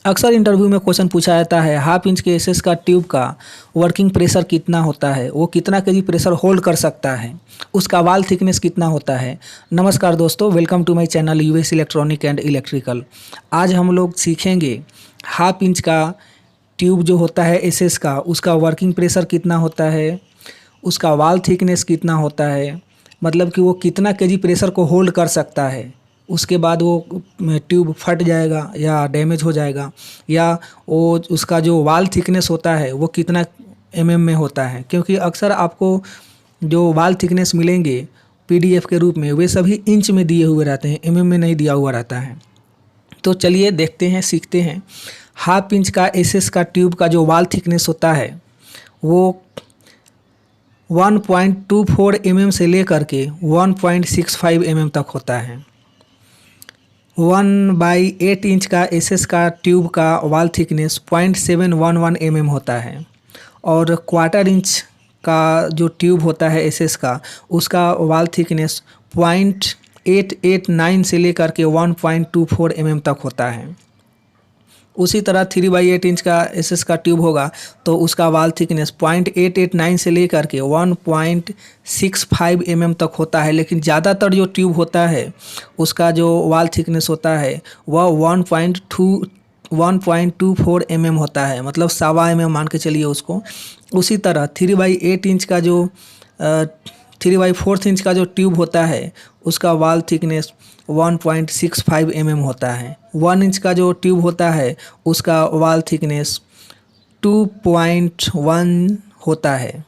अक्सर इंटरव्यू में क्वेश्चन पूछा जाता है हाफ इंच के एसएस का ट्यूब का वर्किंग प्रेशर कितना होता है, वो कितना केजी प्रेशर होल्ड कर सकता है, उसका वाल थिकनेस कितना होता है। नमस्कार दोस्तों, welcome to my channel US electronic and electrical. आज हम लोग सीखेंगे हाफ इंच का ट्यूब जो होता है एसएस का, उसका वर्किंग प्रेशर कितना होता है, उसका वाल थिकनेस कितना होता है, मतलब कि वो कितना केजी प्रेशर को होल्ड कर सकता है। उसके बाद वो ट्यूब फट जाएगा या डैमेज हो जाएगा, या वो उसका जो वाल थिकनेस होता है वो कितना एमएम में होता है। क्योंकि अक्सर आपको जो वाल थिकनेस मिलेंगे पीडीएफ के रूप में वे सभी इंच में दिए हुए रहते हैं, एमएम में नहीं दिया हुआ रहता है। तो चलिए देखते हैं, सीखते हैं। हाफ इंच का एसएस का ट्यूब का जो वाल थिकनेस होता है वो 1.24 mm से लेकर के 1.65 mm तक होता है। 1/8 इंच का एसएस का ट्यूब का वाल थिकनेस 0.711 mm होता है, और क्वार्टर इंच का जो ट्यूब होता है एसएस का, उसका वाल थिकनेस 0.889 से लेकर के 1.24 mm तक होता है। उसी तरह 3/8 इंच का एसएस का ट्यूब होगा तो उसका वाल थिकनेस 0.889 से लेकर के 1.65 mm तक होता है। लेकिन ज़्यादातर जो ट्यूब होता है उसका जो वाल थिकनेस होता है वह 1.24 mm होता है, मतलब 1.25 mm मान के चलिए उसको। उसी तरह 3/8 इंच का जो 3/4 इंच का जो ट्यूब होता है उसका वाल थिकनेस 1.65 mm होता है। 1 इंच का जो ट्यूब होता है उसका वाल थिकनेस 2.1 होता है।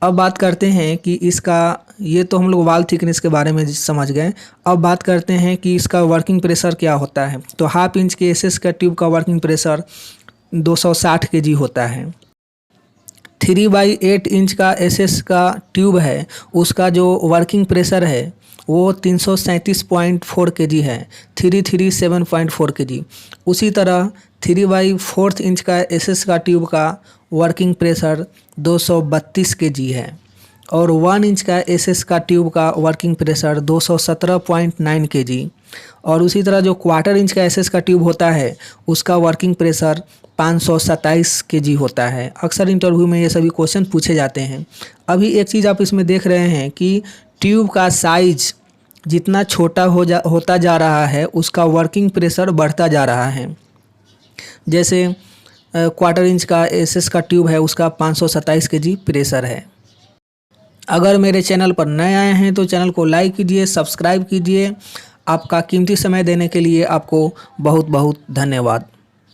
अब बात करते हैं कि इसका, ये तो हम लोग वाल थिकनेस के बारे में समझ गए। अब बात करते हैं कि इसका वर्किंग प्रेशर क्या होता है। तो हाफ इंच के एसएस का ट्यूब का वर्किंग प्रेशर 260 kg होता है। 3/8 इंच का एसएस का ट्यूब है, उसका जो वर्किंग प्रेशर है वो 337.4 kg है, 337.4 kg। उसी तरह 3/4 इंच का एसएस का ट्यूब का वर्किंग प्रेशर 232 kg है, और 1 इंच का एसएस का ट्यूब का वर्किंग प्रेशर 217.9 kg। और उसी तरह जो क्वार्टर इंच का एसएस का ट्यूब होता है उसका वर्किंग प्रेशर 527 kg होता है। अक्सर इंटरव्यू में ये सभी क्वेश्चन पूछे जाते हैं। अभी एक चीज़ आप इसमें देख रहे हैं कि ट्यूब का साइज जितना छोटा होता जा रहा है उसका वर्किंग प्रेशर बढ़ता जा रहा है। जैसे क्वार्टर इंच का एसएस का ट्यूब है उसका 527 kg प्रेशर है। अगर मेरे चैनल पर नए आए हैं तो चैनल को लाइक कीजिए, सब्सक्राइब कीजिए। आपका कीमती समय देने के लिए आपको बहुत बहुत धन्यवाद।